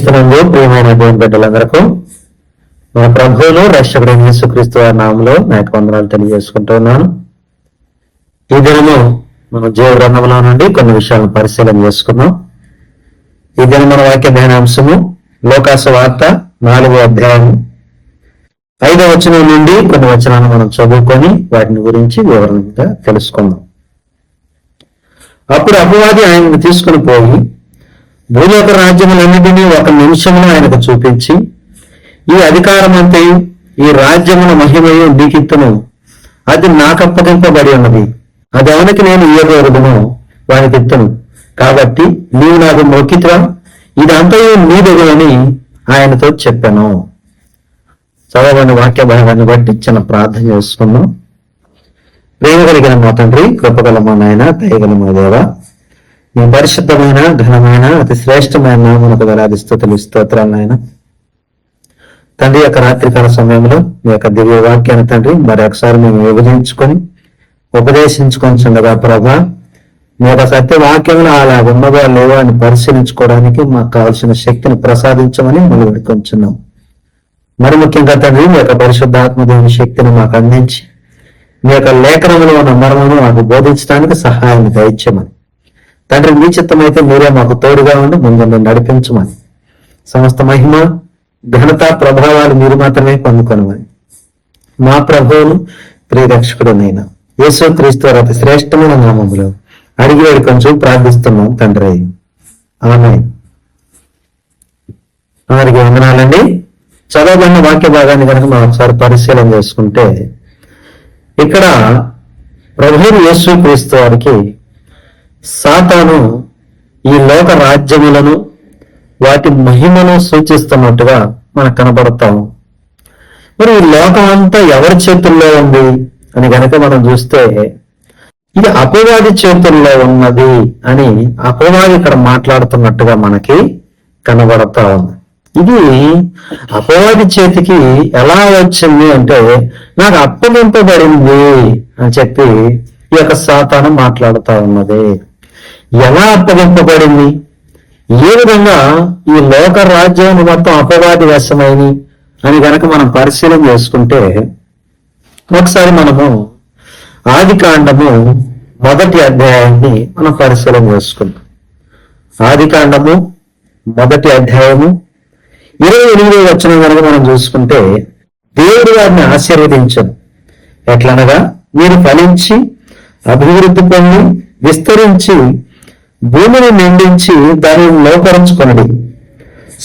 క్రీస్తునందు ప్రియమైన దేవుని బిడ్డలందరకు మన ప్రభువును రక్షకుడైన యేసుక్రీస్తు వారి నామములో నా యొక్క వందనాలు తెలియజేసుకుంటున్నాను. ఈ దినము మనం జీవ గ్రంథంలో నుండి కొన్ని విషయాలను పరిశీలన చేసుకున్నాం. ఈ దినం మన వాక్య ధ్యానాంశము లోకాసు వార్త 4వ అధ్యాయం 5వ వచనం నుండి కొన్ని వచనాలను మనం చదువుకొని వాటిని గురించి వివరంగా తెలుసుకుందాం. అప్పుడు అపవాది ఆయనను తీసుకుని పోయి భూలోక రాజ్యములన్నిటినీ ఒక నిమిషంలో ఆయనకు చూపించి, ఈ అధికారమంతయు ఈ రాజ్యముల మహిమయు నీకిత్తును, అది నాకప్పగింపబడి ఉన్నది, అది ఎవరికి నేను ఇయ్యగోరుదునో వానికిత్తును, కాబట్టి నీవు నాకు మొక్కితివా, ఇదంతయు నీదెగునని ఆయనతో చెప్పాను. చదవని వాక్య భాగాన్ని బట్టి చిన్న ప్రార్థన చేసుకున్నాం. ప్రేమ కలిగిన మా తండ్రి, కృపగల మా నాయన, దయగల మా దేవ, మీ పరిశుద్ధమైన ఘనమైన అతి శ్రేష్టమైన నామమునకు వేలాది స్తుతులు స్తోత్రాలు నాయన. తండ్రి యొక్క రాత్రికాల సమయంలో మీ యొక్క దివ్య వాక్యాన్ని తండ్రి మరి ఒకసారి మేము విభజించుకొని ఉపదేశించుకొనిచుండగా ప్రభా, మీ యొక్క సత్యవాక్యంలో అలా ఉన్నదో లేవో అని పరిశీలించుకోవడానికి మాకు కావాల్సిన శక్తిని ప్రసాదించమని మనం వేడుకొంచున్నాం. మరి ముఖ్యంగా తండ్రి మీ యొక్క పరిశుద్ధాత్మ దేవుని శక్తిని మాకు అందించి మీ యొక్క లేఖనంలో ఉన్న మర్మను మాకు బోధించడానికి సహాయం దయచేయమని తండ్రి, మీ చిత్తమైతే మీరే మాకు తోడుగా ఉండి ముందు నడిపించమని, సమస్త మహిమ ఘనత ప్రభావాలు మీరు మాత్రమే పొందుకొనమని మా ప్రభువును ప్రియరక్షకుడునైన యేసుక్రీస్తు వారి అతి శ్రేష్టమైన నామములో అడిగి వేడుకొంచు ప్రార్థిస్తున్నాం తండ్రి, ఆమేన్. అందరికీ వందనాలండి. చదవబడిన వాక్య భాగాన్ని కనుక మనం ఒకసారి పరిశీలన చేసుకుంటే, ఇక్కడ ప్రభువు యేసుక్రీస్తు వారికి సాతాను ఈ లోక రాజ్యములను వాటి మహిమను సూచిస్తున్నట్టుగా మనకు కనబడతాము. మరి ఈ లోకం అంతా ఎవరి చేతుల్లో ఉంది అని కనుక మనం చూస్తే, ఇది అపవాది చేతుల్లో ఉన్నది అని అపవాది ఇక్కడ మాట్లాడుతున్నట్టుగా మనకి కనబడతా ఉంది. ఇది అపవాది చేతికి ఎలా వచ్చింది అంటే, నాకు అప్పగింపబడింది అని చెప్పి ఈ యొక్క సాతాను మాట్లాడుతూ ఉన్నది. ఎలా అప్పగింపబడింది, ఏ విధంగా ఈ లోక రాజ్యాన్ని మొత్తం అపవాది వశమైంది అని గనక మనం పరిశీలన చేసుకుంటే, ఒకసారి మనము ఆదికాండము 1వ అధ్యాయాన్ని మనం పరిశీలన చేసుకుంటాం. ఆదికాండము 1వ అధ్యాయము 28వ వచనం కనుక మనం చూసుకుంటే, దేవుడు వారిని ఆశీర్వదించను. ఎట్లనగా, మీరు ఫలించి అభివృద్ధి పొంది విస్తరించి భూమిని నిండించి దానిని లోపరుచుకొనుడి,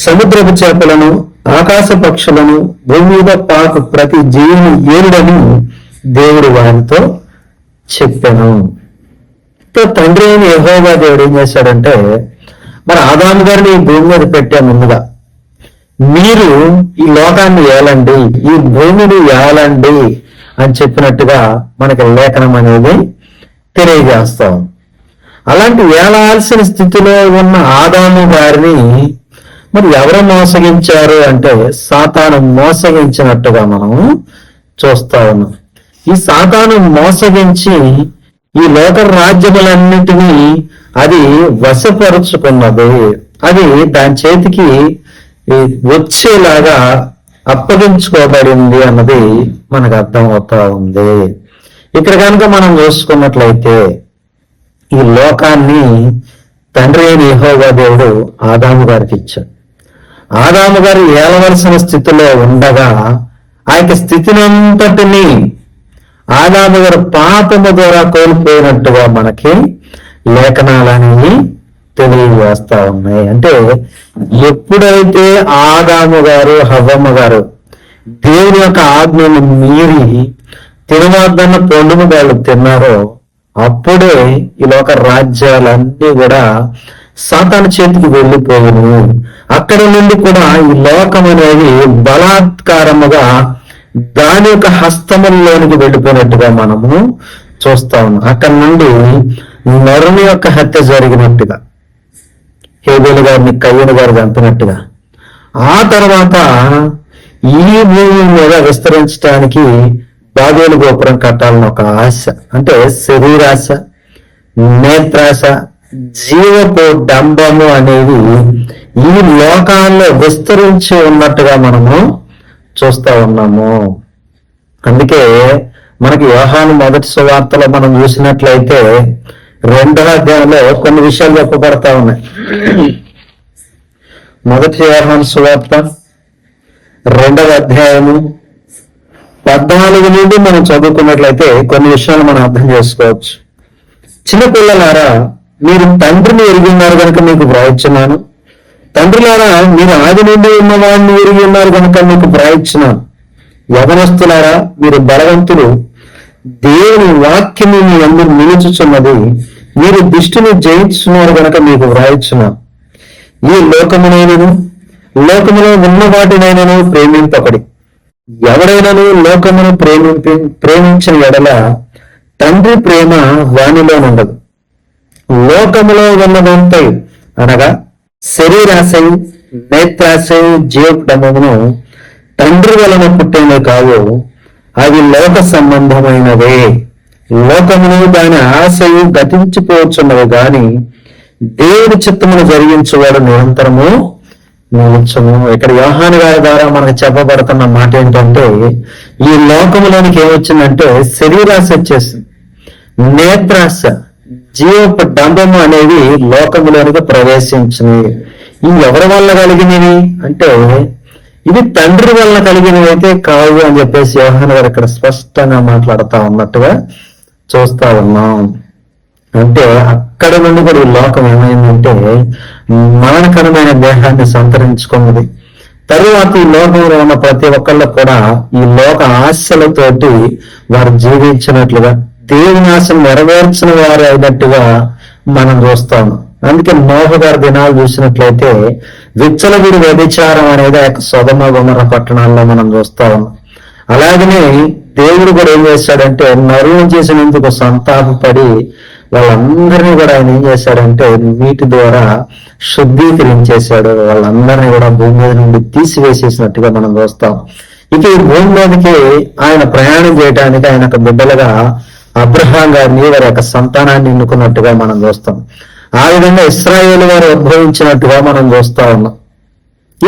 సముద్రపు చేపలను ఆకాశ పక్షులను భూమి మీద పాకు ప్రతి జీవిని ఏలుడని దేవుడు వారితో చెప్పాను. తండ్రి అయిన యెహోవా దేవుడు ఏం చేశాడంటే, మరి ఆదాము గారిని ఈ భూమి మీద పెట్టే ముందుగా మీరు ఈ లోకాన్ని ఏలండి, ఈ భూమిని ఏలండి అని చెప్పినట్టుగా మనకి లేఖనం అనేది తెలియజేస్తాం. అలాంటి ఏలాల్సిన స్థితిలో ఉన్న ఆదాము గారిని మరి ఎవరు మోసగించారు అంటే, సాతాను మోసగించినట్టుగా మనం చూస్తా ఉన్నాం. ఈ సాతాను మోసగించి ఈ లోక రాజ్యములన్నిటినీ అది వశపరుచుకున్నది, అది దాని చేతికి వచ్చేలాగా అప్పగించుకోబడింది అన్నది మనకు అర్థం అవుతా ఉంది. ఇక్కడ కనుక మనం చూసుకున్నట్లయితే, ఈ లోకాన్ని తండ్రి అయిన యెహోవా దేవుడు ఆదాము గారికి ఇచ్చాడు. ఆదాము గారు ఏలవలసిన స్థితిలో ఉండగా ఆ యొక్క స్థితినంతటినీ ఆదాము గారు పాపము ద్వారా కోల్పోయినట్టుగా మనకి లేఖనాలనేవి తెలియజేస్తా ఉన్నాయి. అంటే ఎప్పుడైతే ఆదాము గారు హవ్వమ్మ గారు దేవుని యొక్క ఆజ్ఞను మీరి తినవద్దన్న పండును వాళ్ళు తిన్నారో, అప్పుడే ఈ లోక రాజ్యాలన్నీ కూడా సాతాను చేతికి వెళ్ళిపోయినాయి. అక్కడ నుండి కూడా ఈ లోకం అనేది బలాత్కారముగా దాని యొక్క హస్తముల్లోనికి వెళ్ళిపోయినట్టుగా మనము చూస్తా ఉన్నాం. అక్కడ నుండి నరుని యొక్క హత్య జరిగినట్టుగా, హేబేలు గారిని కయ్యను గారు చంపినట్టుగా, ఆ తర్వాత ఈ భూమి మీద విస్తరించడానికి బాబేలు గోపురం కట్టాలని ఒక ఆశ, అంటే శరీరాశ, నేత్రాశ, జీవపు డంబము అనేవి ఈ లోకాల్లో విస్తరించి ఉన్నట్టుగా మనము చూస్తా ఉన్నాము. అందుకే మనకి యోహాను మొదటి సువార్తలో మనం చూసినట్లయితే 2వ అధ్యాయంలో కొన్ని విషయాలు చెప్పబడతా ఉన్నాయి. మొదటి యోహాను సువార్త 2వ అధ్యాయము 14 నుండి మనం చదువుకున్నట్లయితే కొన్ని విషయాలు మనం అర్థం చేసుకోవచ్చు. చిన్నపిల్లలారా, మీరు తండ్రిని ఎరిగి ఉన్నారు కనుక మీకు వ్రాయిస్తున్నాను. తండ్రులారా, మీరు ఆది నుండి ఉన్నవాడిని ఎరిగి ఉన్నారు కనుక మీకు వ్రాయిస్తున్నాను. యవనస్తులారా, మీరు బలవంతులు, దేవుని వాక్యము మీ అందరూ నిలుచుచున్నది, మీరు దుష్టుని జయించుతున్నారు కనుక మీకు వ్రాయిస్తున్నాను. ఈ లోకమునైనను లోకములో ఉన్న వాటినైనను ప్రేమింపబడి ఎవడైనను లోకమును ప్రేమించిన ఎడల తండ్రి ప్రేమ వానిలో ఉండదు. లోకములో ఉన్నదంతా అనగా శరీరాశయు, నేత్రాశయు, జీవడమును తండ్రి వలన పుట్టినవి కావు, అవి లోక సంబంధమైనవే. లోకమును దాని ఆశయు గతించిపోవచ్చున్నవి గాని దేవుని చిత్తమును జరిగించేవాడు నిరంతరము నిలిచము. ఇక్కడ యోహాను గారి ద్వారా మనకు చెప్పబడుతున్న మాట ఏంటంటే, ఈ లోకములోనికి ఏమొచ్చిందంటే శరీరాశ వచ్చేసింది, నేత్రాశ, జీవపు డంబము అనేవి లోకములోనికి ప్రవేశించినవి. ఇవి ఎవరి వల్ల కలిగినవి అంటే ఇవి తండ్రి వల్ల కలిగినవి అయితే కావు అని చెప్పేసి యోహాను గారు ఇక్కడ స్పష్టంగా మాట్లాడుతా ఉన్నట్టుగా చూస్తా ఉన్నాం. అంటే అక్కడ నుండి కూడా ఈ లోకం ఏమైందంటే మరణకరమైన దేహాన్ని సంతరించుకున్నది. తరువాత ఈ లోకంలో ఉన్న ప్రతి ఒక్కళ్ళు కూడా ఈ లోక ఆశలతోటి వారు జీవించినట్లుగా, దేవుని ఆశలు నెరవేర్చిన వారు అయినట్టుగా మనం చూస్తాము. అందుకే నోహు గారి దినాలు చూసినట్లయితే విచ్చలవిడి వ్యభిచారం అనేది ఆ యొక్క సొదొమ గొమొర్రా పట్టణాల్లో మనం చూస్తాము. అలాగనే దేవుడు కూడా ఏం చేశాడంటే నరులను చేసినందుకు సంతాపపడి వాళ్ళందరినీ కూడా ఆయన ఏం చేశాడంటే నీటి ద్వారా శుద్ధీకరించేశాడు. వాళ్ళందరినీ కూడా భూమి మీద నుండి తీసివేసేసినట్టుగా మనం చూస్తాం. ఇక ఈ భూమి మీదకి ఆయన ప్రయాణం చేయడానికి ఆయన ఒక బిడ్డలుగా అబ్రహాం గారిని వారి యొక్క సంతానాన్ని ఎన్నుకున్నట్టుగా మనం చూస్తాం. ఆ విధంగా ఇశ్రాయేలు వారు ఉద్భవించినట్టుగా మనం చూస్తా ఉన్నాం.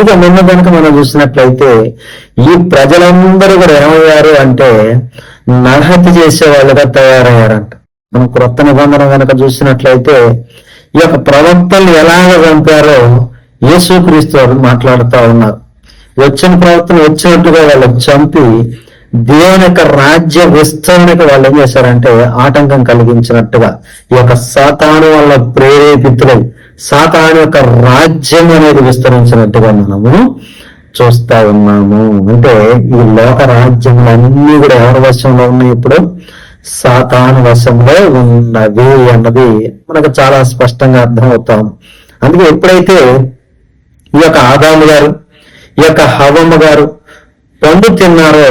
ఇక నిన్న కనుక మనం చూసినట్లయితే ఈ ప్రజలందరూ కూడా ఏమయ్యారు అంటే నరహత్య చేసే వాళ్ళుగా తయారయ్యారంట. మనం క్రొత్త నిబంధన కనుక చూసినట్లయితే ఈ యొక్క ప్రవక్తలు ఎలాగ పంపారో యేసుక్రీస్తు వారు మాట్లాడుతూ ఉన్నారు. వచ్చిన ప్రవక్తను వచ్చినట్టుగా వాళ్ళని చంపి దేవుని యొక్క రాజ్య విస్తరణకు వాళ్ళు ఏం చేశారంటే ఆటంకం కలిగించినట్టుగా ఈ యొక్క సాతాను వల్ల ప్రేరేపితులై సాతాను యొక్క రాజ్యం అనేది విస్తరించినట్టుగా మనము చూస్తా ఉన్నాము. అంటే ఈ లోక రాజ్యములన్నీ కూడా ఎవరి వశంలో ఉన్నాయి? ఇప్పుడు సాతాను వశంలో ఉన్నవి అన్నది మనకు చాలా స్పష్టంగా అర్థమవుతాం. అందుకే ఎప్పుడైతే ఈ యొక్క ఆదాము గారు ఈ యొక్క హవ్వమ్మ గారు పండు తిన్నారో,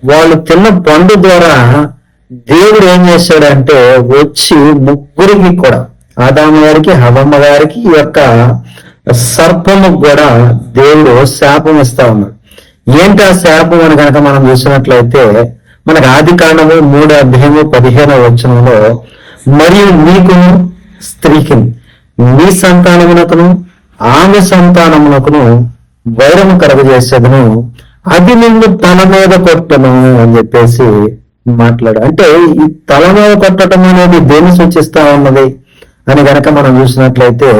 వాళ్ళు తిన్న పండు ద్వారా దేవుడు ఏం చేశాడంటే వచ్చి ముగ్గురికి కూడా, ఆదాము గారికి, హవ్వమ్మ గారికి, ఈ యొక్క సర్పము కూడా దేవుడు శాపం ఇస్తా ఉన్నాడు. ఏంటి ఆ శాపం అని కనుక మనం చూసినట్లయితే మనకు ఆదికాండము 3:15 మరియు నీకును స్త్రీకి నీ సంతానమునకును ఆమె సంతానమునకును వైరము కలుగజేసేదను, అది నిన్ను తల మీద కొట్టను అని చెప్పేసి మాట్లాడు. అంటే ఈ తల మీద కొట్టడం అనేది దేన్ని సూచిస్తా ఉన్నది అని గనక మనం చూసినట్లయితే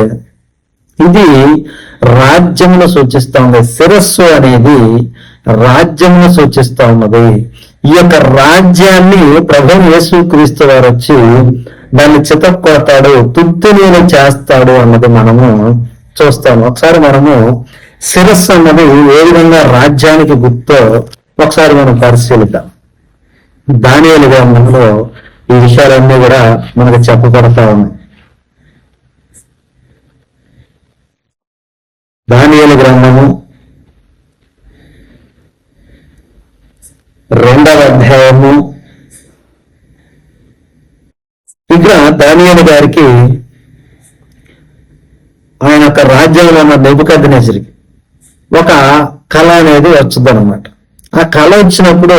ఇది రాజ్యమును సూచిస్తా ఉంది. శిరస్సు అనేది రాజ్యమును సూచిస్తా ఉన్నది. ఈ యొక్క రాజ్యాన్ని ప్రభువు యేసుక్రీస్తు వారు వచ్చి దాన్ని చితక్కొడతాడు, తుత్తునీలు చేస్తాడు అన్నది మనము చూస్తాము. ఒకసారి మనము శిరస్సు అన్నది ఏ విధంగా రాజ్యానికి గుర్తో ఒకసారి మనం పరిశీలిద్దాం. దానియేలు గ్రంథంలో ఈ విషయాలన్నీ కూడా మనకు చెప్పబడతా ఉన్నాయి. దానియేలు గ్రంథము 2వ అధ్యాయము. ఇక్కడ దానియేలు గారికి ఆయన యొక్క రాజ్యంలో ఉన్న నెబుకద్నెజరుకి ఒక కళ అనేది వచ్చిందనమాట. ఆ కళ వచ్చినప్పుడు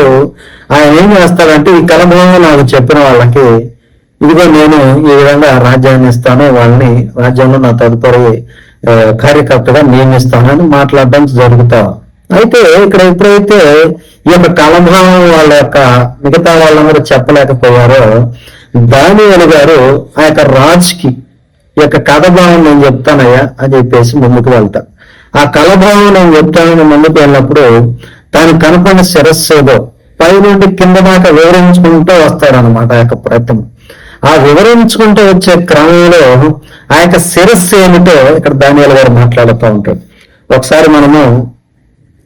ఆయన ఏం చేస్తాడంటే ఈ కళ నాకు చెప్పిన వాళ్ళకి ఇదిగో నేను ఈ విధంగా రాజ్యాన్ని ఇస్తాను, వాళ్ళని రాజ్యంలో నా తదుపరి కార్యకర్తగా నియమిస్తానని మాట్లాడడం జరుగుతా. అయితే ఇక్కడ ఎప్పుడైతే ఈ యొక్క కలభావం వాళ్ళ యొక్క మిగతా వాళ్ళందరూ చెప్పలేకపోయారో, దానియేలు గారు ఆ యొక్క రాజుకి ఈ యొక్క కథభావం నేను చెప్తానయ్యా అని చెప్పేసి ముందుకు వెళ్తాను. ఆ కలభావం నేను చెప్తానని ముందుకు వెళ్ళినప్పుడు దానికి కనపడిన శిరస్సు ఏదో పైనుండి కింద దాకా వివరించుకుంటూ వస్తాడనమాట ఆ యొక్క ప్రతిమ. ఆ వివరించుకుంటూ వచ్చే క్రమంలో ఆ యొక్క శిరస్సు ఏమిటో ఇక్కడ దానియేలు గారు మాట్లాడుతూ ఉంటాడు. ఒకసారి మనము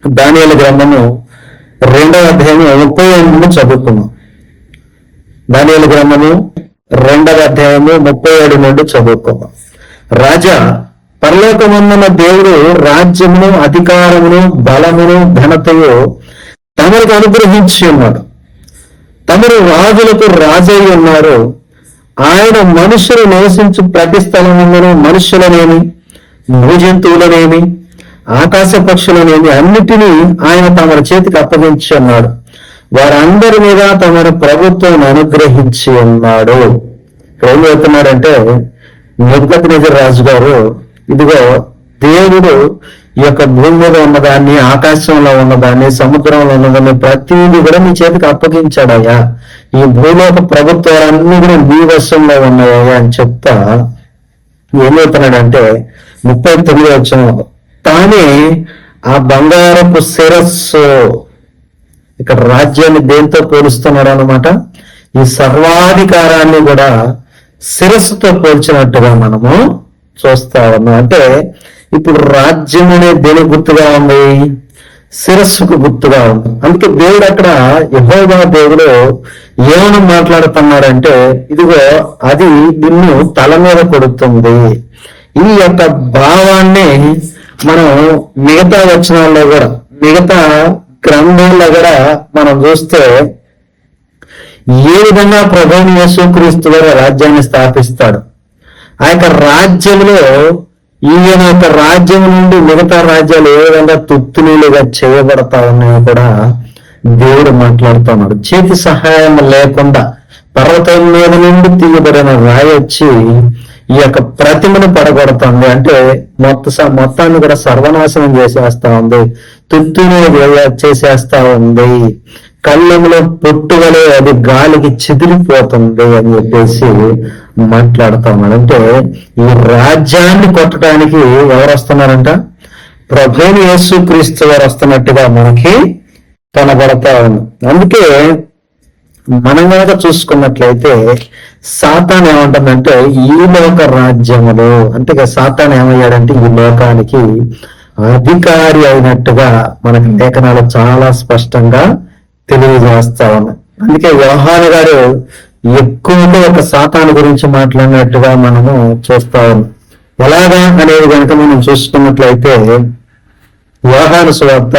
దానియేలు గ్రంథము 2వ అధ్యాయం 38 చదువుకున్నాం. దానియేలు గ్రంథము 2వ అధ్యాయం 37 నుండి చదువుకున్నాం. రాజా, పరలోకమందున దేవుడు రాజ్యమును, అధికారమును, బలమును, ఘనతయు తమకు అనుగ్రహించి ఉన్నాడు. తమరు రాజులకు రాజై ఉన్నారు. ఆయన మనుషులు నివసించు ప్రతి స్థలములను మనుషులనేమి, భూజంతువులనేమి, ఆకాశ పక్షులనేమి అన్నిటినీ ఆయన తమ చేతికి అప్పగించి ఉన్నాడు. వారందరి మీద తమ ప్రభుత్వం అనుగ్రహించి ఉన్నాడు. ఏం చెప్తున్నాడంటే, నెబుకద్నెజరు రాజు గారు, ఇదిగో దేవుడు ఈ యొక్క భూమి మీద ఉన్నదాన్ని, ఆకాశంలో ఉన్నదాన్ని, సముద్రంలో ఉన్నదాన్ని ప్రతిదీ కూడా నీ చేతికి అప్పగించాడయ్యా. ఈ భూలోక ప్రభుత్వాలన్నీ కూడా నీ వశంలో ఉన్నాయా అని చెప్తా ఏమవుతున్నాడంటే 39వ వచనంలో తానే ఆ బంగారపు శిరస్సు, ఇక్కడ రాజ్యాన్ని దేంతో పోలుస్తున్నాడు అనమాట, ఈ సర్వాధికారాన్ని కూడా శిరస్సుతో పోల్చినట్టుగా మనము చూస్తా ఉన్నాం. అంటే ఇప్పుడు రాజ్యం అనేది దేనికి గుర్తుగా ఉంది? శిరస్సుకు గుర్తుగా ఉంది. అందుకే దేవుడు అక్కడ యెహోవా దేవుడు ఏమని మాట్లాడుతున్నాడంటే, ఇదిగో అది నిన్ను తల మీద కొడుతుంది. ఈ యొక్క భావాన్ని మనం మిగతా వచనాల్లో కూడా, మిగతా గ్రంథంలో కూడా మనం చూస్తే ఏ విధంగా ప్రభువుని యేసుక్రీస్తు గారు రాజ్యాన్ని స్థాపిస్తాడు. ఆ యొక్క రాజ్యంలో ఈయన యొక్క రాజ్యం నుండి మిగతా రాజ్యాలు ఏ విధంగా తుత్తులుగా చేయబడతా ఉన్నాయో కూడా దేవుడు మాట్లాడుతున్నాడు. చేతి సహాయం లేకుండా పర్వతం మీద నుండి తీయబడిన రాయి వచ్చి ఈ యొక్క ప్రతిమను పడగొడుతుంది. అంటే మొత్తాన్ని కూడా సర్వనాశనం చేసేస్తా ఉంది, తుత్తుని చేసేస్తా ఉంది, కళ్ళములో పొట్టువలే అది గాలికి చెదిరిపోతుంది అని చెప్పేసి మాట్లాడుతా ఉన్నాడు. అంటే ఈ రాజ్యాన్ని కొట్టడానికి ఎవరు వస్తున్నారంట? ప్రభువుని యేసుక్రీస్తు వారు వస్తున్నట్టుగా మనకి కనబడతా ఉంది. అందుకే మనం కనుక చూసుకున్నట్లయితే సాతాను ఏమంటుందంటే, ఈ లోక రాజ్యములు, అంటే సాతాను ఏమయ్యాడంటే ఈ లోకానికి అధికారి అయినట్టుగా మనకి లేఖనాలు చాలా స్పష్టంగా తెలియజేస్తా ఉన్నాయి. అందుకే యోహాను గారు ఎక్కువగా ఒక సాతాను గురించి మాట్లాడినట్టుగా మనము చూస్తా ఉన్నాం. ఎలాగా అనేది కనుక మనం చూసుకున్నట్లయితే యోహాను సువార్త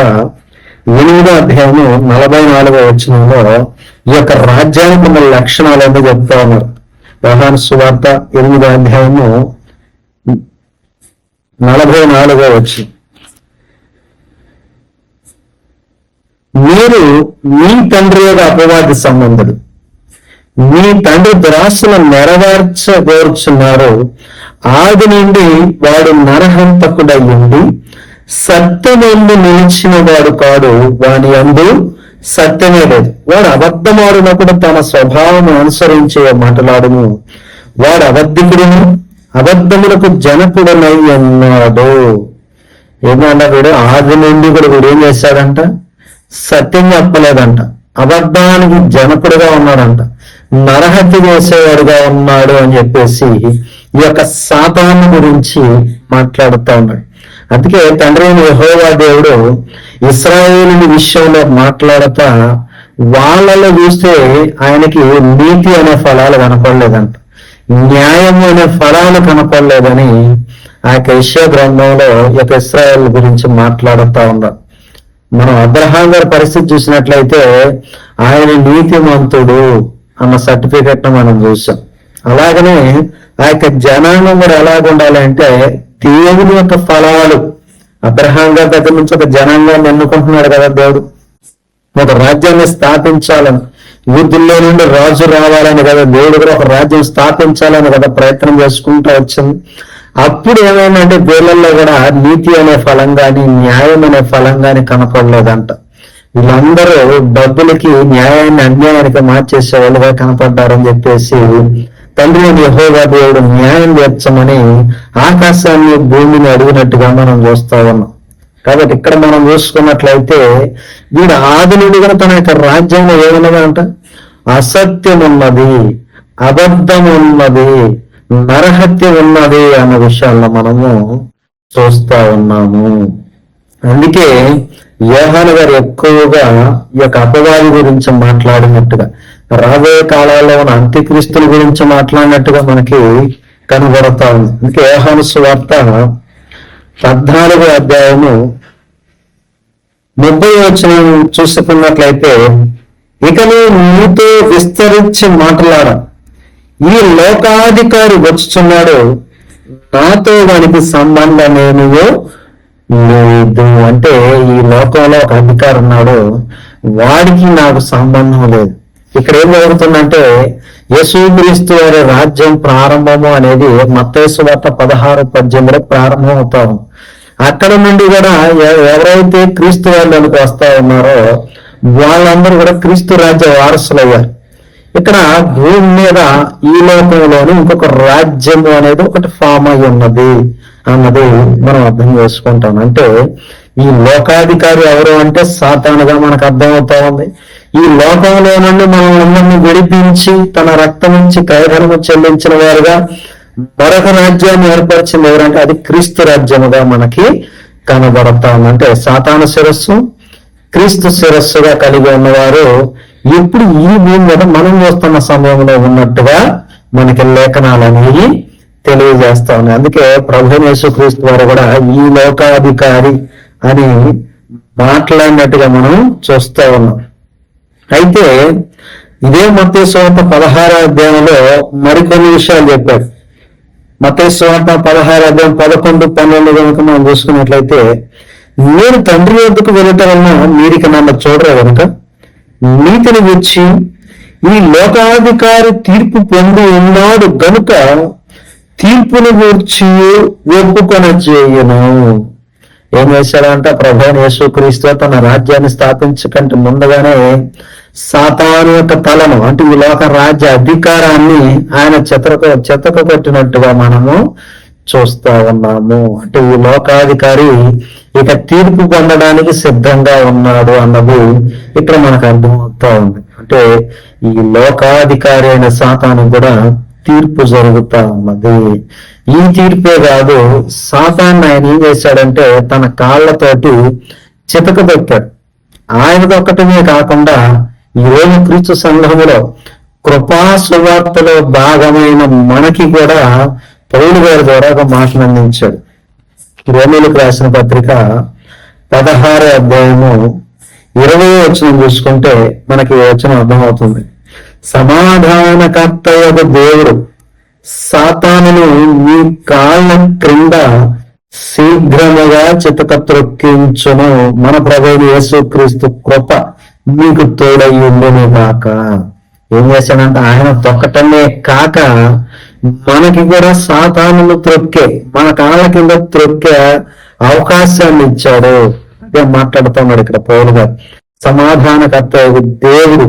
8వ అధ్యాయం 44వ వచనంలో ఈ యొక్క రాజ్యానికి ఉన్న లక్షణాలు అంటే చెప్తా ఉన్నారు. యోహాను సువార్త 8వ అధ్యాయం 44వ వచనం, మీరు మీ తండ్రి యొక్క అపవాది సంబంధుడు, మీ తండ్రి దురాశలను నెరవేర్చగోర్చున్నారు. ఆది నుండి వాడు నరహంతకుడై ఉండి సత్యమందు నిలిచిన వాడు కాడు, వాని యందు సత్యమే లేదు. వాడు అబద్ధమాడినప్పుడు తన స్వభావం అనుసరించే మాట్లాడును. వాడు అబద్ధికుడును అబద్ధములకు జనకుడనై ఉన్నాడు. ఏమన్నా వీడు ఆది నుండి కూడా వీడు ఏం చేశాడంట? సత్యం చెప్పలేదంట, అబద్ధానికి జనకుడుగా ఉన్నాడంట, నరహత్య చేసేవాడుగా ఉన్నాడు అని చెప్పేసి ఈ యొక్క సాతాను గురించి మాట్లాడుతూ ఉన్నాడు. అందుకే తండ్రి అయిన యెహోవా దేవుడు ఇశ్రాయేలు విషయంలో మాట్లాడుతా వాళ్ళలో చూస్తే ఆయనకి నీతి అనే ఫలాలు కనపడలేదంట, న్యాయము అనే ఫలాలు కనపడలేదని ఆ యొక్క యెషయా గ్రంథంలో ఈ యొక్క ఇశ్రాయేలు గురించి మాట్లాడుతూ ఉన్నారు. మనం అబ్రహాం గారి పరిస్థితి చూసినట్లయితే ఆయన నీతిమంతుడు అన్న సర్టిఫికెట్ మనం చూసాం. అలాగనే ఆ యొక్క జనాంగం కూడా ఎలాగ ఉండాలి అంటే దేవుని యొక్క ఫలాలు. అబ్రహాం గారి దగ్గర నుంచి ఒక జనాంగాన్ని ఎన్నుకుంటున్నాడు కదా దేవుడు, ఒక రాజ్యాన్ని స్థాపించాలని, యూదుల్లో నుండి రాజు రావాలని కదా దేవుడు కూడా ఒక రాజ్యం స్థాపించాలని కదా ప్రయత్నం చేసుకుంటూ వచ్చింది. అప్పుడు ఏమైందంటే వీళ్ళల్లో కూడా నీతి అనే ఫలం కానీ న్యాయం అనే ఫలం కానీ కనపడలేదంట. వీళ్ళందరూ డబ్బులకి న్యాయాన్ని అన్యాయానికి మార్చేసే వాళ్ళుగా కనపడ్డారని చెప్పేసి తండ్రి యెహోవా దేవుడు న్యాయం తీర్చమని ఆకాశాన్ని భూమిని అడిగినట్టుగా మనం చూస్తా ఉన్నాం. కాబట్టి ఇక్కడ మనం చూసుకున్నట్లయితే వీడు ఆదినుడిగా తన యొక్క రాజ్యంలో ఏమున్నదంట? అసత్యం ఉన్నది, అబద్ధం ఉన్నది, నరహత్య ఉన్నది అన్న విషయాల్లో మనము చూస్తా ఉన్నాము. అందుకే యోహాను గారు ఎక్కువగా ఈ యొక్క అపవాది గురించి మాట్లాడినట్టుగా, రాబోయే కాలాల్లో ఉన్న అంత్యక్రీస్తుల గురించి మాట్లాడినట్టుగా మనకి కనబడతా ఉంది. అందుకే యోహాను సువార్త 14వ అధ్యాయము 30వ వచనం చూసుకున్నట్లయితే, ఇకను నీతో విస్తరించి మాట్లాడ, ఈ లోకాధికారి వచ్చుచున్నాడు, నాతో వానికి సంబంధమేమియో లేదు. అంటే ఈ లోకంలో ఒక అధికారి ఉన్నాడు, వాడికి నాకు సంబంధం లేదు. ఇక్కడ ఏం జరుగుతుందంటే యేసుక్రీస్తు వారి రాజ్యం ప్రారంభము అనేది మత్తయి సువార్త 16:18 ప్రారంభం అవుతాము. అక్కడ నుండి కూడా ఎవరైతే క్రీస్తు వారిలోకి వస్తా ఉన్నారో వాళ్ళందరూ కూడా క్రీస్తు రాజ్య వారసులయ్యారు. ఇక్కడ భూమి మీద ఈ లోకంలోని ఇంకొక రాజ్యము అనేది ఒకటి ఫామ్ అయి ఉన్నది అన్నది మనం అర్థం చేసుకుంటాం. అంటే ఈ లోకాధికారి ఎవరు అంటే సాతానుగా మనకు అర్థమవుతా ఉంది. ఈ లోకంలో నుండి మనం అందరినీ విడిపించి తన రక్తం నుంచి క్రయధనము చెల్లించిన వారుగా మరొక రాజ్యాన్ని ఏర్పరిచింది ఎవరంటే అది క్రీస్తు రాజ్యముగా మనకి కనబడతా ఉంది. అంటే సాతాను శిరస్సు, క్రీస్తు శిరస్సుగా కలిగి ఉన్నవారు ఇప్పుడు ఈ భూమి మీద మనం చూస్తున్న సమయంలో ఉన్నట్టుగా మనకి లేఖనాలు అనేవి తెలియజేస్తా ఉన్నాయి. అందుకే ప్రభువైన యేసుక్రీస్తు వారు కూడా ఈ లోకాధికారి అని మాట్లాడినట్టుగా మనం చూస్తూ ఉన్నాం. అయితే ఇదే మత్తయి సువార్త 16వ అధ్యాయంలో మరికొన్ని విషయాలు చెప్పాడు. మత్తయి సువార్త 16వ అధ్యాయం 11, 12 కనుక మనం చూసుకున్నట్లయితే, నేను తండ్రి వద్దకు వెళ్ళటం వలన మీరిక నన్ను చూడరు కనుక నీతిని గురించి ఈ లోకాధికారి తీర్పు పొంది ఉన్నాడు గనుక తీర్పును గూర్చి ఒప్పుకొన చేయను. ఏం చేశాడంట? ప్రభువైన యేసుక్రీస్తు తన రాజ్యాన్ని స్థాపించకంటే ముందుగానే సాతాను యొక్క తలను అంటే ఈ లోక రాజ్య అధికారాన్ని ఆయన చెతక కొట్టినట్టుగా మనము చూస్తా ఉన్నాము. అంటే ఈ లోకాధికారి ఇక తీర్పు పొందడానికి సిద్ధంగా ఉన్నాడు అన్నది ఇక్కడ మనకు అర్థమవుతా ఉంది. అంటే ఈ లోకాధికారి అయిన సాతాను కూడా తీర్పు జరుగుతా ఉన్నది. ఈ తీర్పే కాదు, సాతాన్ని ఆయన ఏం చేశాడంటే తన కాళ్ళతోటి చితక పెట్టాడు. ఆయనది ఒక్కటమే కాకుండా ఈ రోజు క్రీస్తు సంఘములో కృపా సువార్తలో భాగమైన మనకి కూడా పౌలు గారి ద్వారా ఒక మాటను అందించాడు. రోమీయులకు రాసిన పత్రిక 16వ అధ్యాయము 20వ వచనం చూసుకుంటే మనకి వచనం అర్థమవుతుంది. సమాధానకర్తయగు దేవుడు సాతానును మీ కాళ్ళ క్రింద శీఘ్రముగా చితక త్రొక్కించును, మన ప్రభువైన యేసుక్రీస్తు కృప మీకు తోడయ్యుండును కాక. ఏం చేశాడంటే ఆయన తొక్కటమే కాక మనకి కూడా సాతానును త్రొక్కే, మన కాళ్ళ కింద త్రొక్కే అవకాశాన్ని ఇచ్చాడు. అదే మాట్లాడుతున్నాడు ఇక్కడ పౌలు గారు. సమాధానకర్త దేవుడు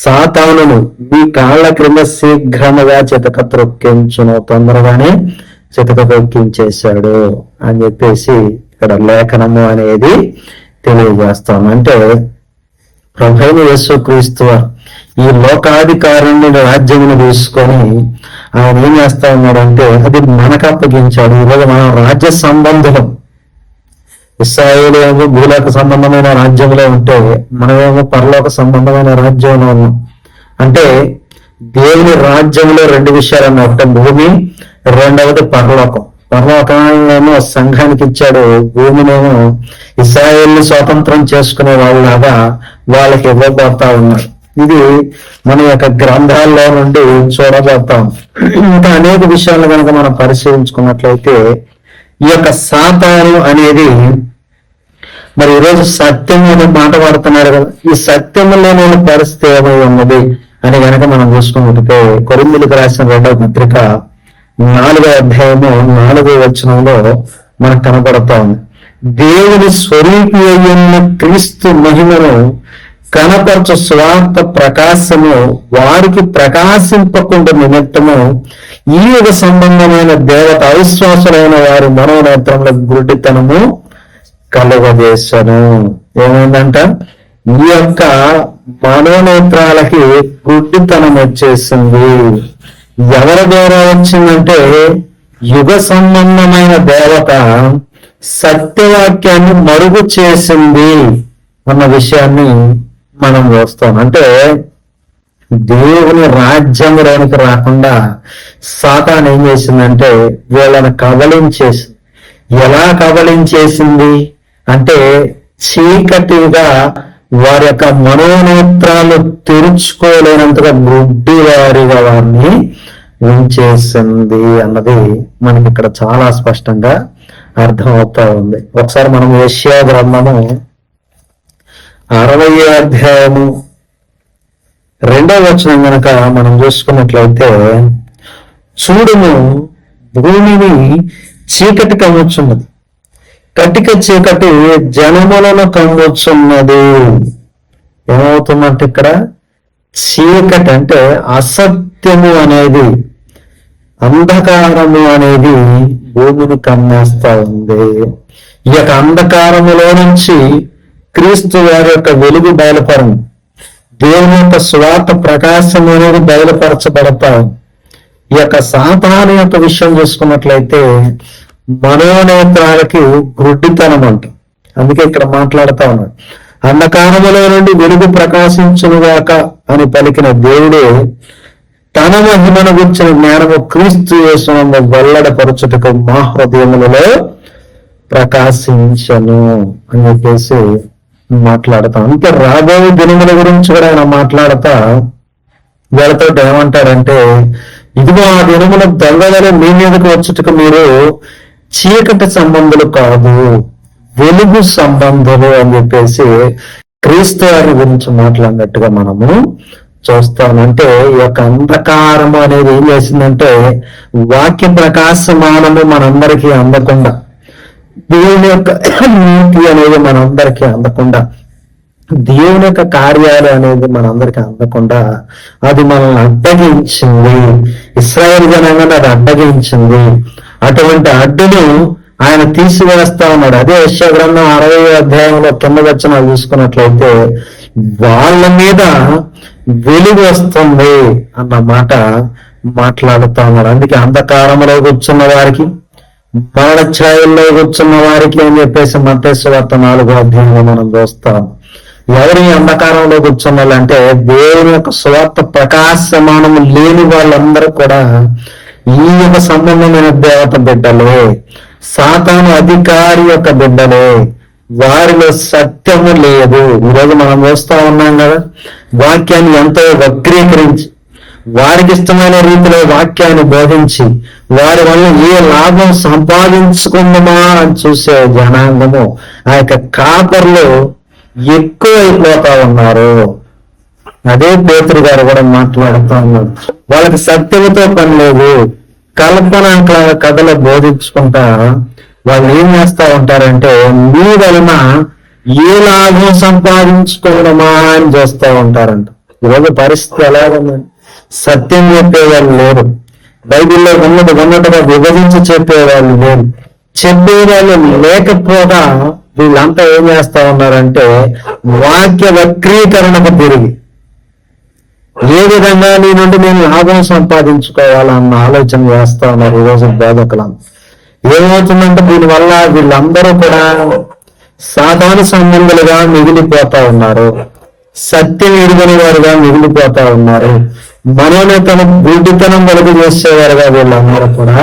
సాతానును మీ కాళ్ళ క్రింద శీఘ్రముగా చితక త్రొక్కించును, తొందరగానే చితక తొక్కించేశాడు అని చెప్పేసి ఇక్కడ లేఖనము అనేది తెలియజేస్తాం. అంటే ప్రభువైన యేసుక్రీస్తు ఈ లోకాధికారుని రాజ్యమును తీసుకొని ఆయన ఏం చేస్తా ఉన్నాడంటే అది మనకు అప్పగించాడు. ఈరోజు మనం రాజ్య సంబంధం, ఇశ్రాయేలు భూలోక సంబంధమైన రాజ్యంలో ఉంటే మనమేమో పరలోక సంబంధమైన రాజ్యంలో ఉన్నాం. అంటే దేవుని రాజ్యంలో రెండు విషయాలు అన్న, ఒకటి భూమి, రెండవది పరలోకం. పరలోకమేమో సంఘానికి ఇచ్చాడు, భూమినేమో ఇశ్రాయేల్ని స్వాతంత్రం చేసుకునే వాళ్ళలాగా వాళ్ళకి ఇవ్వబోతా ఉన్నాడు. ఇది మన యొక్క గ్రంథాల్లో నుండి చూడబోతాం. ఇంకా అనేక విషయాలు కనుక మనం పరిశీలించుకున్నట్లయితే ఈ యొక్క సాతాను అనేది మరి ఈరోజు సత్యం అనే మాట వాడుతున్నారు కదా, ఈ సత్యంలో నేను పరిస్థితి ఏమై ఉన్నది అని కనుక మనం చూసుకున్నట్లయితే కొరింథీయులకు రాసిన 2వ పత్రిక 4వ అధ్యాయము 4వ వచనంలో మనకు కనబడతా ఉంది. దేవుని స్వరూపి అయిన క్రీస్తు మహిమను కనపరచు స్వార్థ ప్రకాశము వారికి ప్రకాశింపకుండా నిమిత్తము ఈ యుగ సంబంధమైన దేవత అవిశ్వాసులైన వారి మనోనేత్రంలో గుడ్డితనము కలుగజేసను. ఏమైందంట? ఈ యొక్క మనోనేత్రాలకి గుడ్డితనం వచ్చేసింది. ఎవరి ద్వారా వచ్చిందంటే యుగ సంబంధమైన దేవత సత్యవాక్యాన్ని మరుగు చేసింది అన్న విషయాన్ని మనం చూస్తాం. అంటే దేవుని రాజ్యంలోనికి రాకుండా సాతాను ఏం చేసిందంటే వీళ్ళని కబళించేసింది. ఎలా కబళించేసింది అంటే చీకటిగా వారి యొక్క మనోనేత్రాలు తెరుచుకోలేనంతగా గుడ్డి వారిగా వారిని ఉంచేసింది అన్నది మనకి ఇక్కడ చాలా స్పష్టంగా అర్థమవుతా ఉంది. ఒకసారి మనం యెషయా గ్రంథము 60వ అధ్యాయము 2వ వచనం కనుక మనం చూసుకున్నట్లయితే, చూడుము భూమిని చీకటి కమ్ముచున్నది, కటిక చీకటి జనములను కమ్ముచున్నది. ఏమవుతుందంటే ఇక్కడ చీకటి అంటే అసత్యము అనేది, అంధకారము అనేది భూమిని కమ్మేస్తా ఉంది. ఈ యొక్క అంధకారములో నుంచి క్రీస్తు వారి యొక్క వెలుగు బయలుపరం, దేవుని యొక్క స్వార్థ ప్రకాశం అనేది బయలుపరచబడతా. ఈ యొక్క సాతాను యొక్క విషయం చూసుకున్నట్లయితే మనోనేత్రాలకి గుడ్డితనం అంట. అందుకే ఇక్కడ మాట్లాడుతా ఉన్నాడు, అంధకారములో నుండి వెలుగు ప్రకాశించునుగాక అని పలికిన దేవుడే తన మహిమను గురించిన జ్ఞానము క్రీస్తు యేసునందు వెల్లడపరచుటకు మా హృదయములలో ప్రకాశించను అని చెప్పేసి మాట్లాడతాం. అంటే రాబోయే దినముల గురించి కూడా ఆయన మాట్లాడతా వీళ్ళతో ఏమంటాడంటే, ఇదిగో ఆ దినముల దొంగలను మీ మీదకు వచ్చుటకు మీరు చీకటి సంబంధులు కాదు, వెలుగు సంబంధులు అని చెప్పేసి క్రీస్తు వారి గురించి మాట్లాడినట్టుగా మనము చూస్తామంటే ఈ యొక్క అంధకారము అనేది ఏం చేసిందంటే వాక్య ప్రకాశమానము మనందరికీ అందకుండా, దేవుని యొక్క నీతి అనేది మనందరికీ అందకుండా, దేవుని యొక్క కార్యాలు అనేది మనందరికీ అందకుండా అది మనల్ని అడ్డగించింది. ఇశ్రాయేలు జనాంగాన్ని అది అడ్డగించింది. అటువంటి అడ్డును ఆయన తీసివేస్తా ఉన్నాడు. అదే యెషయా గ్రంథం 60వ అధ్యాయంలో కింద వచనాలు చూసుకున్నట్లయితే వాళ్ళ మీద వెలుగు వస్తుంది అన్న మాట మాట్లాడుతా ఉన్నాడు. అందుకే అంధకారంలో కూర్చున్న వారికి, మరణ ఛాయల్లో కూర్చున్న వారికి అని చెప్పేసి మత్తయి సువార్త 4వ అధ్యాయంలో మనం చూస్తాం. ఎవరి అంధకారంలో కూర్చున్న వాళ్ళంటే దేవుని యొక్క సువార్త ప్రకాశమానము లేని వాళ్ళందరూ కూడా ఈ యొక్క సంబంధమైన దేవత బిడ్డలే, సాతాను అధికారి యొక్క బిడ్డలే, వారిలో సత్యము లేదు. ఈరోజు మనం చూస్తా ఉన్నాం కదా, వాక్యాన్ని ఎంతో వక్రీకరించి వారికి ఇష్టమైన రీతిలో వాక్యాన్ని బోధించి వారి వల్ల ఏ లాభం సంపాదించుకుందామా అని చూసే జనాంగము ఆ యొక్క కాపర్లు ఎక్కువ అయిపోతా ఉన్నారు. అదే పేతురు గారు కూడా మాట్లాడుతూ ఉన్నారు, వాళ్ళకి సత్యముతో పని లేదు, కల్పన కథలు బోధించుకుంటా వాళ్ళు ఏం చేస్తా ఉంటారంటే మీ వలన ఏ లాభం సంపాదించుకోవడమా అని చూస్తూ ఉంటారంట. ఈరోజు పరిస్థితి ఎలాగుందండి? సత్యం చెప్పేవాళ్ళు లేరు, బైబిల్లో ఉన్నట్టుగా విభజించి చెప్పేవాళ్ళు లేరు, చెప్పేవాళ్ళు లేకపోగా వీళ్ళంతా ఏం చేస్తా ఉన్నారంటే వాక్య వక్రీకరణకు తిరిగి ఏ విధంగా నీ నుండి నేను లాభం సంపాదించుకోవాలన్న ఆలోచన చేస్తా ఉన్నారు ఈరోజు బోధకులం. ఏమవుతుందంటే దీనివల్ల వీళ్ళందరూ కూడా సాధారణ సంబంధులుగా మిగిలిపోతా ఉన్నారు, సత్యం ఎరుగని వారుగా మిగిలిపోతా ఉన్నారు, మనోనేతను గుడ్డితనం వెలుగు చేసేవారుగా వీళ్ళందరూ కూడా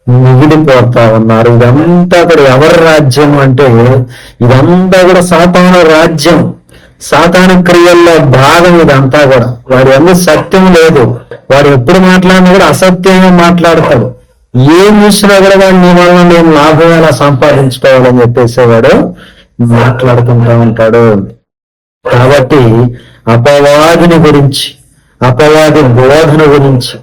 మిగిలిపోతా ఉన్నారు. ఇదంతా కూడా ఎవరి రాజ్యం అంటే ఇదంతా కూడా సాతాను రాజ్యం, సాతాను క్రియల్లో భాగం ఇదంతా కూడా. వాడి అన్ని సత్యం లేదు, వాడు ఎప్పుడు మాట్లాడినా కూడా అసత్యంగా మాట్లాడతాడు. ఏం చూసినా కూడా వాడు నీ వల్ల నేను లాభం ఎలా సంపాదించుకోవాలని చెప్పేసి వాడు మాట్లాడుకుంటా ఉంటాడు. కాబట్టి అపవాదిని గురించి, అపవాది బోధన గురించి,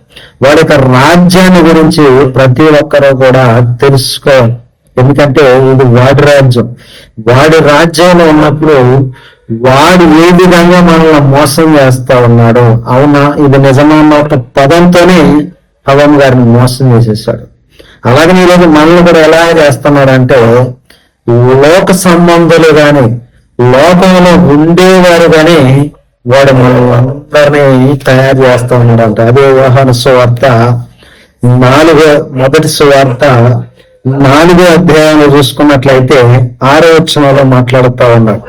వాడి యొక్క రాజ్యాన్ని గురించి ప్రతి ఒక్కరూ కూడా తెలుసుకోవాలి. ఎందుకంటే ఇది వాడి రాజ్యం. వాడి రాజ్యంలో ఉన్నప్పుడు వాడు ఏ విధంగా మనల్ని మోసం చేస్తా ఉన్నాడు. అవునా, ఇది నిజమన్న ఒక పదంతోనే హవమ్ గారిని మోసం చేసేసాడు. అలాగే ఈరోజు మనల్ని కూడా ఎలా చేస్తున్నాడంటే, లోక సంబంధులు గాని, లోకంలో ఉండేవారు గాని వాడు మనల్ని అందరినీ తయారు చేస్తా ఉన్నాడంట. అదే యోహాను సువార్త 4వ సువార్త 4వ అధ్యాయంలో చూసుకున్నట్లయితే 6వ వచనంలో మాట్లాడుతా ఉన్నాడు.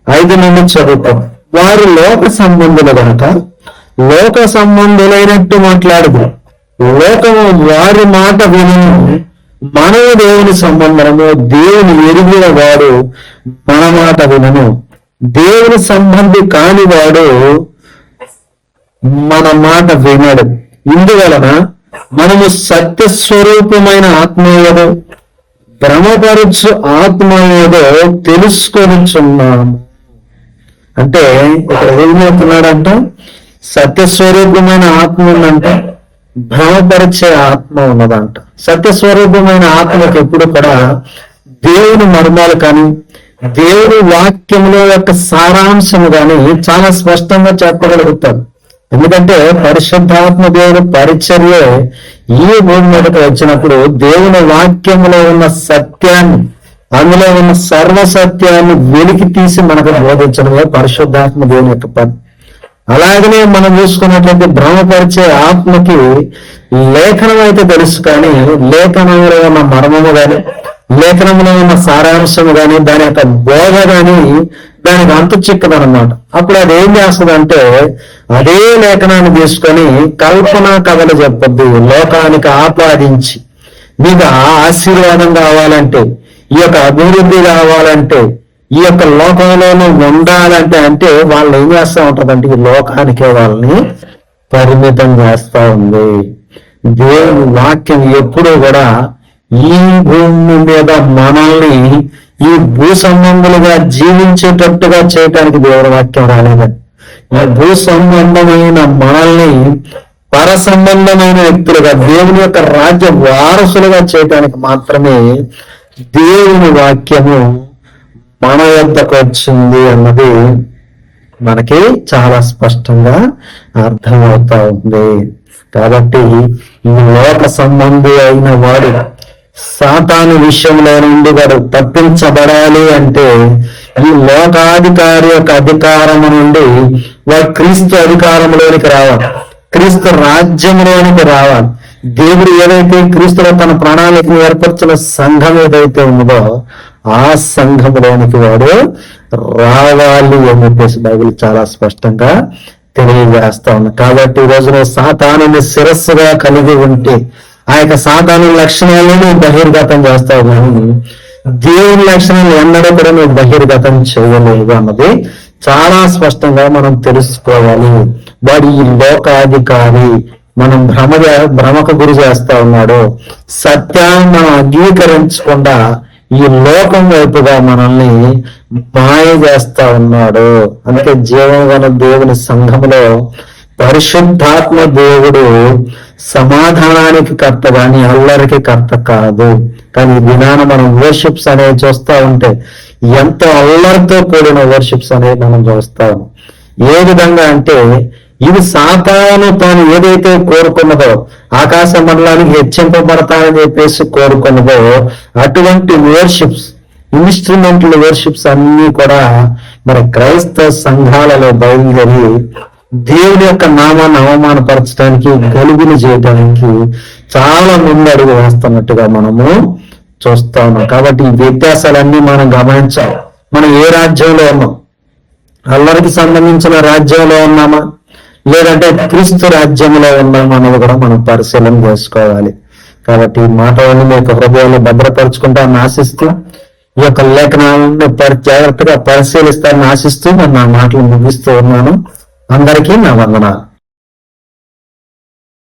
5 నుండి చదువుతాం. వారు లోక సంబంధులు కనుక లోక సంబంధులైనట్టు మాట్లాడదు. లోకము వారి మాట వినను. మనము దేవుని సంబంధము, దేవుని ఎరిగిన వాడు మన మాట వినను. దేవుని సంబంధి కాని వాడు మన మాట వినడు. ఇందువలన మనము సత్యస్వరూపమైన ఆత్మ ఏదో, భ్రమపరచు ఆత్మ ఏదో తెలుసుకొనిచున్నాము. అంటే ఇక్కడ ఏమవుతున్నాడంట, సత్యస్వరూపమైన ఆత్మ ఉందంట, భ్రమపరిచే ఆత్మ ఉన్నదంట. సత్యస్వరూపమైన ఆత్మకు ఎప్పుడు కూడా దేవుని మర్మాలు కానీ, దేవుని వాక్యముల యొక్క సారాంశము కానీ చాలా స్పష్టంగా చెప్పగలుగుతాడు. ఎందుకంటే పరిశుద్ధాత్మ దేవుని పరిచర్య ఈ భూమి మీదకి వచ్చినప్పుడు దేవుని వాక్యములో ఉన్న సత్యాన్ని, అందులో ఉన్న సర్వ సత్యాన్ని వెలికి తీసి మనకు బోధించడమే పరిశుద్ధాత్మ దేవుని యొక్క పని. అలాగనే మనం చూసుకున్నట్లయితే భ్రమపరిచే ఆత్మకి లేఖనం అయితే తెలుసు, కానీ లేఖనంలో ఉన్న మర్మము గాని, లేఖనంలో ఉన్న సారాంశము గాని, దాని యొక్క బోధ గాని దానికి అంతు చిక్కదనమాట. అప్పుడు అది ఏం చేస్తుందంటే, అదే లేఖనాన్ని తీసుకొని కల్పనా కథలు చెప్పొద్దు, లోకానికి ఆపాదించి, మీకు ఆశీర్వాదం కావాలంటే, ఈ యొక్క అభివృద్ధి కావాలంటే, ఈ యొక్క లోకంలోనూ ఉండాలంటే అంటే వాళ్ళు ఏం చేస్తూ ఉంటుందంటే ఈ లోకానికే వాళ్ళని పరిమితం చేస్తా ఉంది. దేవుని వాక్యం ఎప్పుడూ కూడా ఈ భూమి మీద మనల్ని ఈ భూ సంబంధులుగా జీవించేటట్టుగా చేయటానికి దేవుని వాక్యం రాలేదండి. ఈ భూ సంబంధమైన మనల్ని పర సంబంధమైన వ్యక్తులుగా, దేవుని యొక్క రాజ్య వారసులుగా చేయటానికి మాత్రమే దేవుని వాక్యము మన యొద్దకు వచ్చింది అన్నది మనకి చాలా స్పష్టంగా అర్థమవుతా ఉంది. కాబట్టి ఈ లోక సంబంధి అయిన వాడు సాతాను విషయంలో నుండి వాడు తప్పించబడాలి అంటే ఈ లోకాధికారి యొక్క అధికారము నుండి వాడు క్రీస్తు అధికారంలోనికి రావాలి, క్రీస్తు రాజ్యంలోనికి రావాలి. దేవుడు ఏదైతే క్రీస్తులో తన ప్రణాళికను ఏర్పరిచిన సంఘం ఏదైతే ఉన్నదో ఆ సంఘంలోనికి వాడు రావాలి అని చెప్పేసి బైబిల్ చాలా స్పష్టంగా తెలియజేస్తా ఉంది. కాబట్టి ఈ రోజున సాతానుని శిరస్సుగా కలిగి ఉంటే ఆ యొక్క సాతాను లక్షణాలను బహిర్గతం చేస్తావు, కానీ దేవుని లక్షణాలు ఎన్నడూ కూడా నువ్వు బహిర్గతం చేయలేవు అన్నది చాలా స్పష్టంగా మనం తెలుసుకోవాలి. వాడు ఈ లోకాధికారి, మనం భ్రమకు గురి చేస్తా ఉన్నాడు. సత్యాన్ని మనం అంగీకరించకుండా ఈ లోకం వైపుగా మనల్ని మాయ చేస్తా ఉన్నాడు. అందుకే జీవన దేవుని సంఘములో పరిశుద్ధాత్మ దేవుడు సమాధానానికి కర్త కానీ అల్లరికి కర్త కాదు. కానీ ఈ దినాన మనం వర్షిప్స్ అనేవి చూస్తా ఉంటే ఎంతో అల్లరితో కూడిన వర్షిప్స్ అనేవి మనం చూస్తాము. ఏ విధంగా అంటే ఇది సాతాను తాను ఏదైతే కోరుకున్నదో, ఆకాశ మండలానికి హెచ్చింపబడతానని చెప్పేసి కోరుకున్నదో అటువంటి వర్షిప్స్, ఇన్స్ట్రుమెంటల్ వర్షిప్స్ అన్ని కూడా మరి క్రైస్తవ సంఘాలలో బయలుదేరి దేవుని యొక్క నామాన్ని అవమానపరచడానికి, గలుగులు చేయడానికి చాలా ముందు అడుగు వేస్తున్నట్టుగా మనము చూస్తా ఉన్నాం. కాబట్టి ఈ వ్యత్యాసాలన్నీ మనం గమనించాలి. మనం ఏ రాజ్యంలో ఉన్నాం? అల్లరికి సంబంధించిన రాజ్యంలో ఉన్నామా, లేదంటే క్రీస్తు రాజ్యంలో ఉన్నామా అన్నది కూడా మనం పరిశీలన చేసుకోవాలి. కాబట్టి ఈ మాటలను మీ యొక్క హృదయాన్ని భద్రపరుచుకుంటామని ఆశిస్తూ, ఈ యొక్క లేఖనాలను జాగ్రత్తగా పరిశీలిస్తారని ఆశిస్తూ నేను నా మాటలు ముగిస్తూ ఉన్నాను. అందరికీ నా వందనాలు.